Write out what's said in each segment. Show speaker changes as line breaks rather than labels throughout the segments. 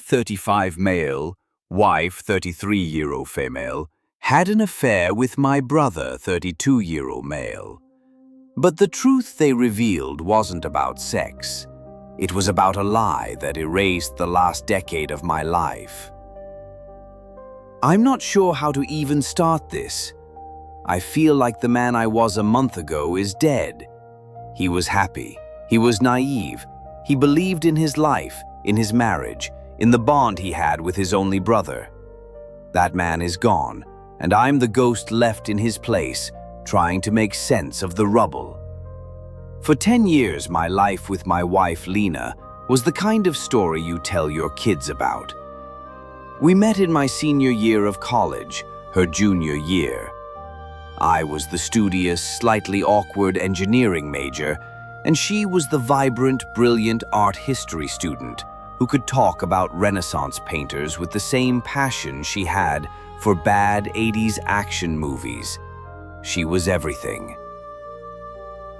35 male, wife 33-year-old female, had an affair with my brother 32-year-old male. But the truth they revealed wasn't about sex. It was about a lie that erased the last decade of my life. I'm not sure how to even start this. I feel like the man I was a month ago is dead. He was happy. He was naive. He believed in his life, in his marriage, in the bond he had with his only brother. That man is gone, and I'm the ghost left in his place, trying to make sense of the rubble. For 10 years, my life with my wife, Lena, was the kind of story you tell your kids about. We met in my senior year of college, her junior year. I was the studious, slightly awkward engineering major, and she was the vibrant, brilliant art history student who could talk about Renaissance painters with the same passion she had for bad 80s action movies. She was everything.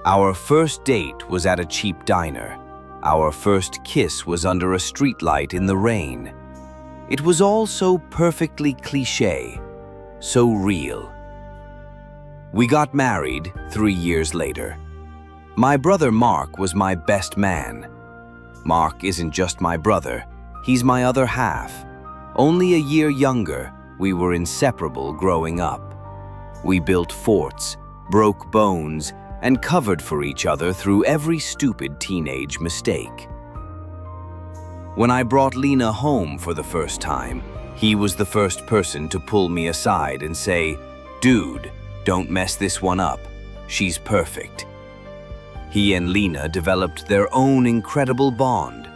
Our first date was at a cheap diner. Our first kiss was under a streetlight in the rain. It was all so perfectly cliché, so real. We got married 3 years later. My brother Mark was my best man. Mark isn't just my brother, he's my other half. Only a year younger, we were inseparable growing up. We built forts, broke bones, and covered for each other through every stupid teenage mistake. When I brought Lena home for the first time, he was the first person to pull me aside and say, "Dude, don't mess this one up. She's perfect." He and Lena developed their own incredible bond.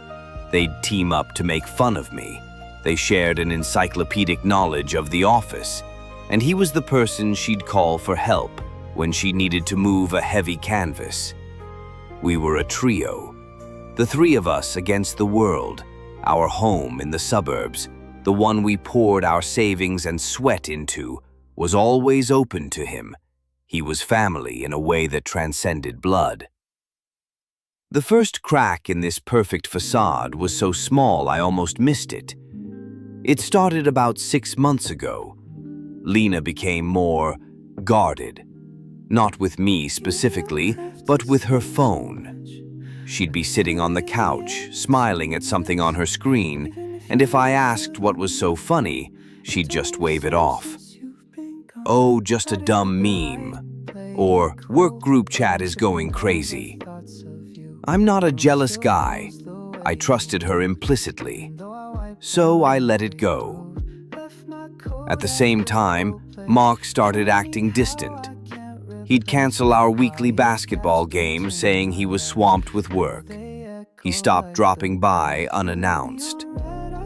They'd team up to make fun of me. They shared an encyclopedic knowledge of The Office, and he was the person she'd call for help when she needed to move a heavy canvas. We were a trio, the three of us against the world, our home in the suburbs, the one we poured our savings and sweat into, was always open to him. He was family in a way that transcended blood. The first crack in this perfect facade was so small I almost missed it. It started about 6 months ago. Lena became more guarded. Not with me specifically, but with her phone. She'd be sitting on the couch, smiling at something on her screen, and if I asked what was so funny, she'd just wave it off. "Oh, just a dumb meme," or "work group chat is going crazy." I'm not a jealous guy. I trusted her implicitly, so I let it go. At the same time, Mark started acting distant. He'd cancel our weekly basketball game, saying he was swamped with work. He stopped dropping by unannounced.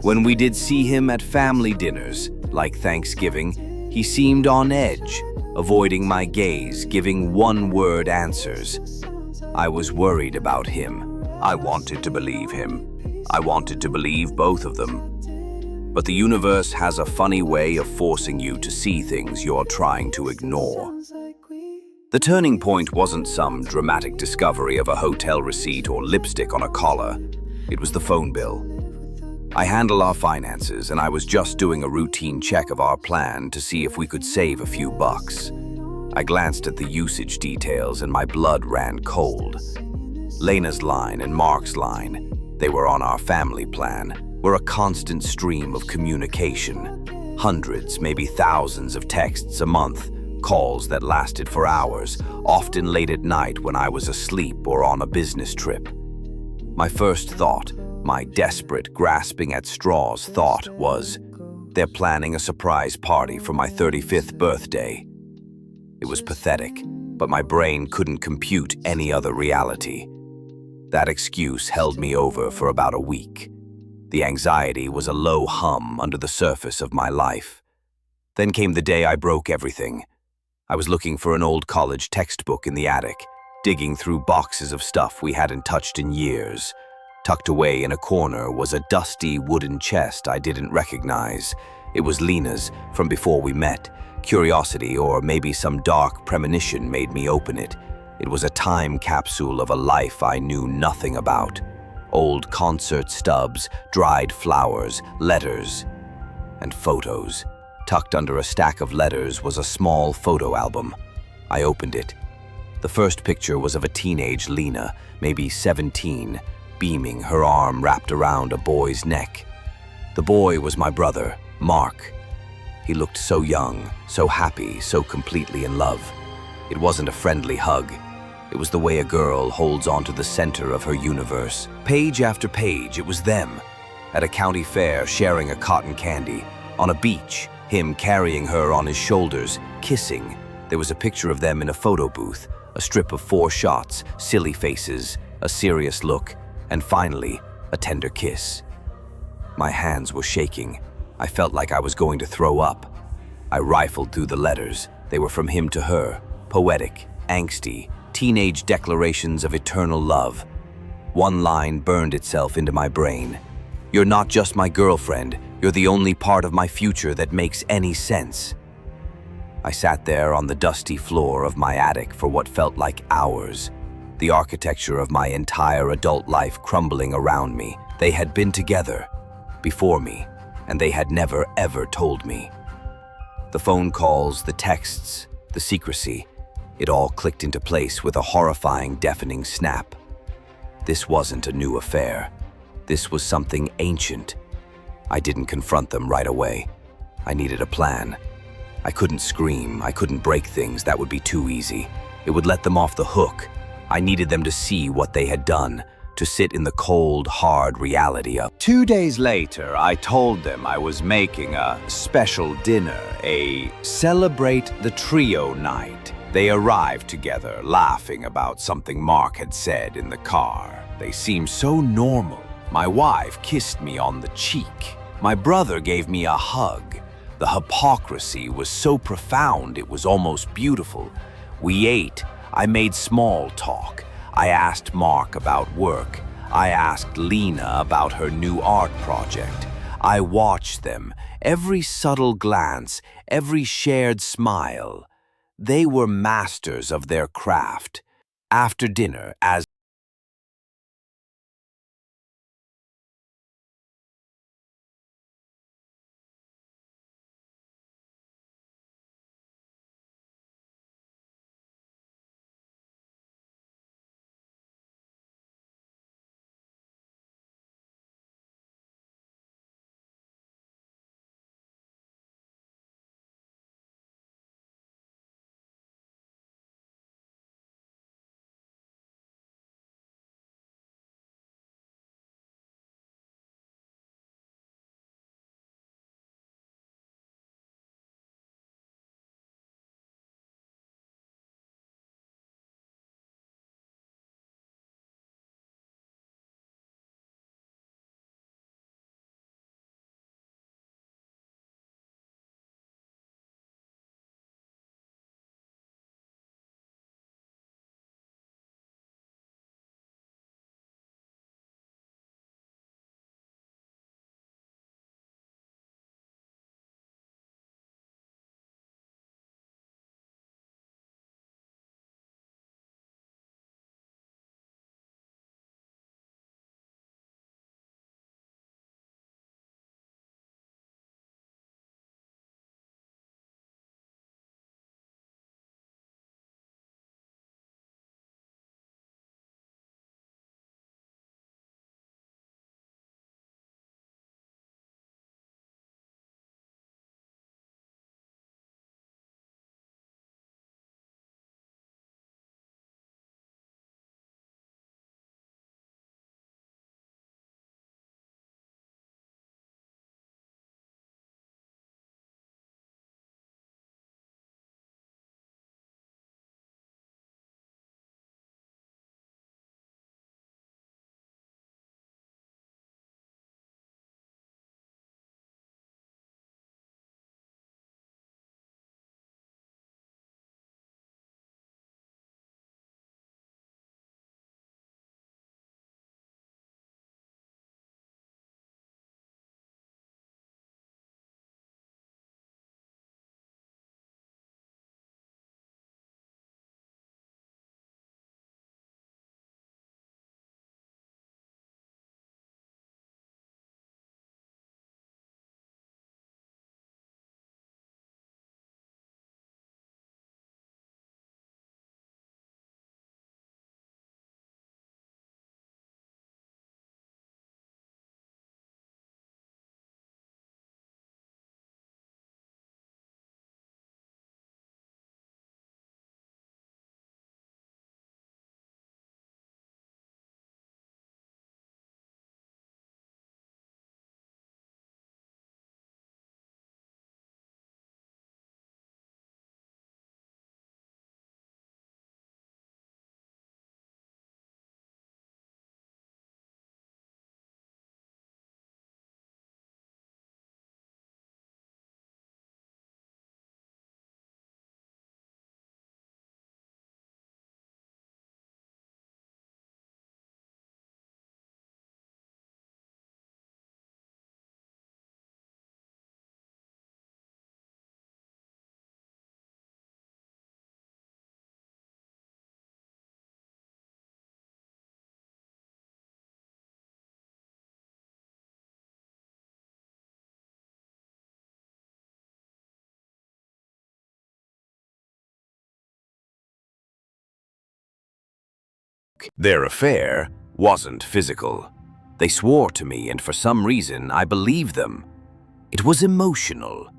When we did see him at family dinners, like Thanksgiving, he seemed on edge, avoiding my gaze, giving one-word answers. I was worried about him. I wanted to believe him. I wanted to believe both of them. But the universe has a funny way of forcing you to see things you're trying to ignore. The turning point wasn't some dramatic discovery of a hotel receipt or lipstick on a collar. It was the phone bill. I handle our finances, and I was just doing a routine check of our plan to see if we could save a few bucks. I glanced at the usage details and my blood ran cold. Lena's line and Mark's line, they were on our family plan, were a constant stream of communication. Hundreds, maybe thousands of texts a month, calls that lasted for hours, often late at night when I was asleep or on a business trip. My first thought, my desperate, grasping at straws thought, was, they're planning a surprise party for my 35th birthday. It was pathetic, but my brain couldn't compute any other reality. That excuse held me over for about a week. The anxiety was a low hum under the surface of my life. Then came the day I broke everything. I was looking for an old college textbook in the attic, digging through boxes of stuff we hadn't touched in years. Tucked away in a corner was a dusty wooden chest I didn't recognize. It was Lena's from before we met. Curiosity, or maybe some dark premonition, made me open it. It was a time capsule of a life I knew nothing about. Old concert stubs, dried flowers, letters, and photos. Tucked under a stack of letters was a small photo album. I opened it. The first picture was of a teenage Lena, maybe 17, beaming, her arm wrapped around a boy's neck. The boy was my brother, Mark. He looked so young, so happy, so completely in love. It wasn't a friendly hug. It was the way a girl holds onto the center of her universe. Page after page, it was them. At a county fair, sharing a cotton candy. On a beach, him carrying her on his shoulders, kissing. There was a picture of them in a photo booth, a strip of 4 shots, silly faces, a serious look, and finally, a tender kiss. My hands were shaking. I felt like I was going to throw up. I rifled through the letters. They were from him to her, poetic, angsty, teenage declarations of eternal love. One line burned itself into my brain. "You're not just my girlfriend. You're the only part of my future that makes any sense." I sat there on the dusty floor of my attic for what felt like hours, the architecture of my entire adult life crumbling around me. They had been together, before me, and they had never ever told me. The phone calls, the texts, the secrecy, it all clicked into place with a horrifying, deafening snap. This wasn't a new affair. This was something ancient. I didn't confront them right away. I needed a plan. I couldn't scream, I couldn't break things, that would be too easy. It would let them off the hook. I needed them to see what they had done, to sit in the cold, hard reality of. 2 days later, I told them I was making a special dinner, a celebrate the trio night. They arrived together, laughing about something Mark had said in the car. They seemed so normal. My wife kissed me on the cheek. My brother gave me a hug. The hypocrisy was so profound, it was almost beautiful. We ate. I made small talk. I asked Mark about work. I asked Lena about her new art project. I watched them, every subtle glance, every shared smile. They were masters of their craft. After dinner, as Their affair wasn't physical. They swore to me, and for some reason, I believed them. It was emotional.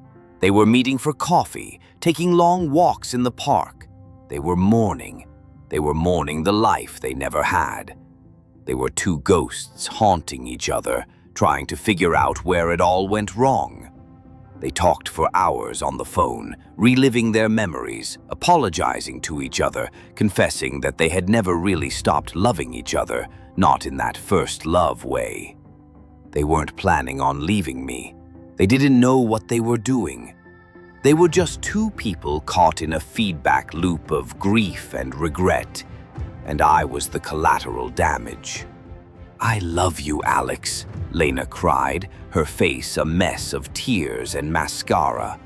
They were meeting for coffee, taking long walks in the park. They were mourning. They were mourning the life they never had. They were two ghosts haunting each other, trying to figure out where it all went wrong. They talked for hours on the phone, reliving their memories, apologizing to each other, confessing that they had never really stopped loving each other, not in that first love way. They weren't planning on leaving me. They didn't know what they were doing. They were just two people caught in a feedback loop of grief and regret, and I was the collateral damage. "I love you, Alex," Lena cried, her face a mess of tears and mascara.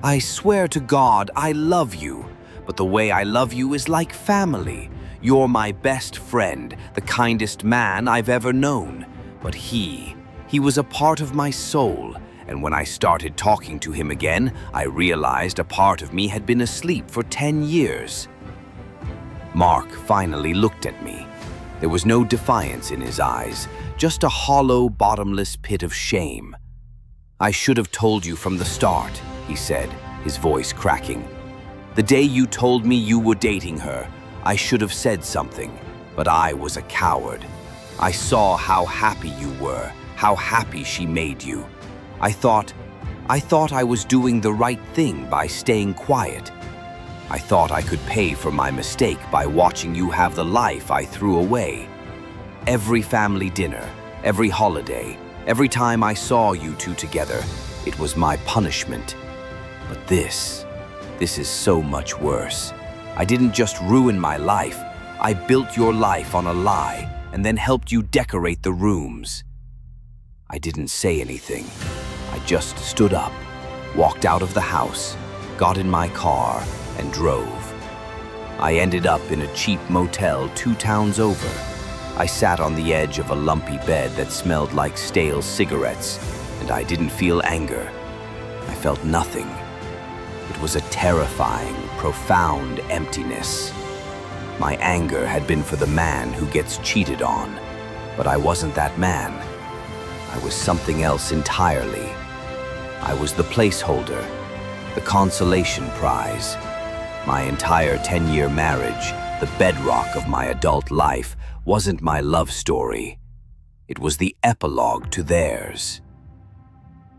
"I swear to God, I love you, but the way I love you is like family. You're my best friend, the kindest man I've ever known. But he was a part of my soul, and when I started talking to him again, I realized a part of me had been asleep for 10 years. Mark finally looked at me. There was no defiance in his eyes, just a hollow, bottomless pit of shame. "I should have told you from the start," he said, his voice cracking. "The day you told me you were dating her, I should have said something, but I was a coward. I saw how happy you were, how happy she made you. I thought I was doing the right thing by staying quiet. I thought I could pay for my mistake by watching you have the life I threw away. Every family dinner, every holiday, every time I saw you two together, it was my punishment. But this is so much worse. I didn't just ruin my life, I built your life on a lie and then helped you decorate the rooms." I didn't say anything. I just stood up, walked out of the house, got in my car, and drove. I ended up in a cheap motel 2 towns over. I sat on the edge of a lumpy bed that smelled like stale cigarettes, and I didn't feel anger. I felt nothing. It was a terrifying, profound emptiness. My anger had been for the man who gets cheated on, but I wasn't that man. I was something else entirely. I was the placeholder, the consolation prize. My entire 10-year marriage, the bedrock of my adult life, wasn't my love story. It was the epilogue to theirs.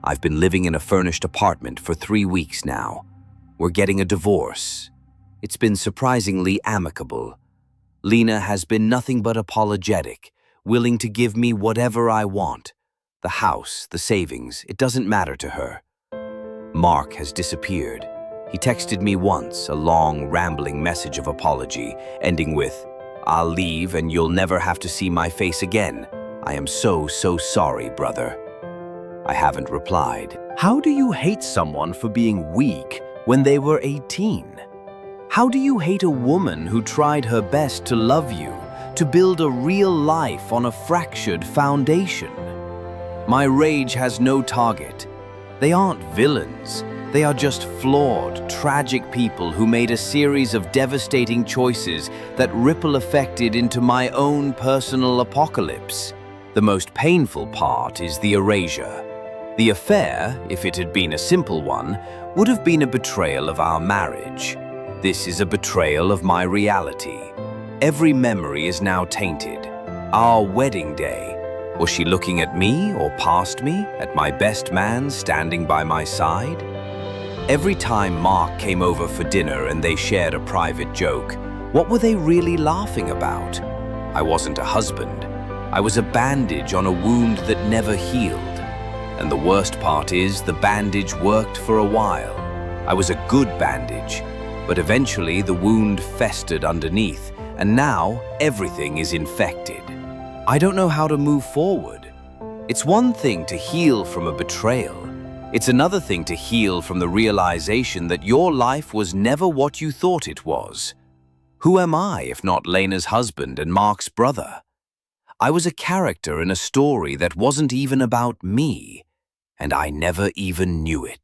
I've been living in a furnished apartment for 3 weeks now. We're getting a divorce. It's been surprisingly amicable. Lena has been nothing but apologetic, willing to give me whatever I want. The house, the savings, it doesn't matter to her. Mark has disappeared. He texted me once, a long, rambling message of apology, ending with, "I'll leave and you'll never have to see my face again. I am so sorry, brother." I haven't replied. How do you hate someone for being weak when they were 18? How do you hate a woman who tried her best to love you, to build a real life on a fractured foundation? My rage has no target. They aren't villains. They are just flawed, tragic people who made a series of devastating choices that ripple affected into my own personal apocalypse. The most painful part is the erasure. The affair, if it had been a simple one, would have been a betrayal of our marriage. This is a betrayal of my reality. Every memory is now tainted. Our wedding day. Was she looking at me or past me, at my best man standing by my side? Every time Mark came over for dinner and they shared a private joke, what were they really laughing about? I wasn't a husband. I was a bandage on a wound that never healed. And the worst part is, the bandage worked for a while. I was a good bandage, but eventually the wound festered underneath, and now everything is infected. I don't know how to move forward. It's one thing to heal from a betrayal. It's another thing to heal from the realization that your life was never what you thought it was. Who am I if not Lena's husband and Mark's brother? I was a character in a story that wasn't even about me, and I never even knew it.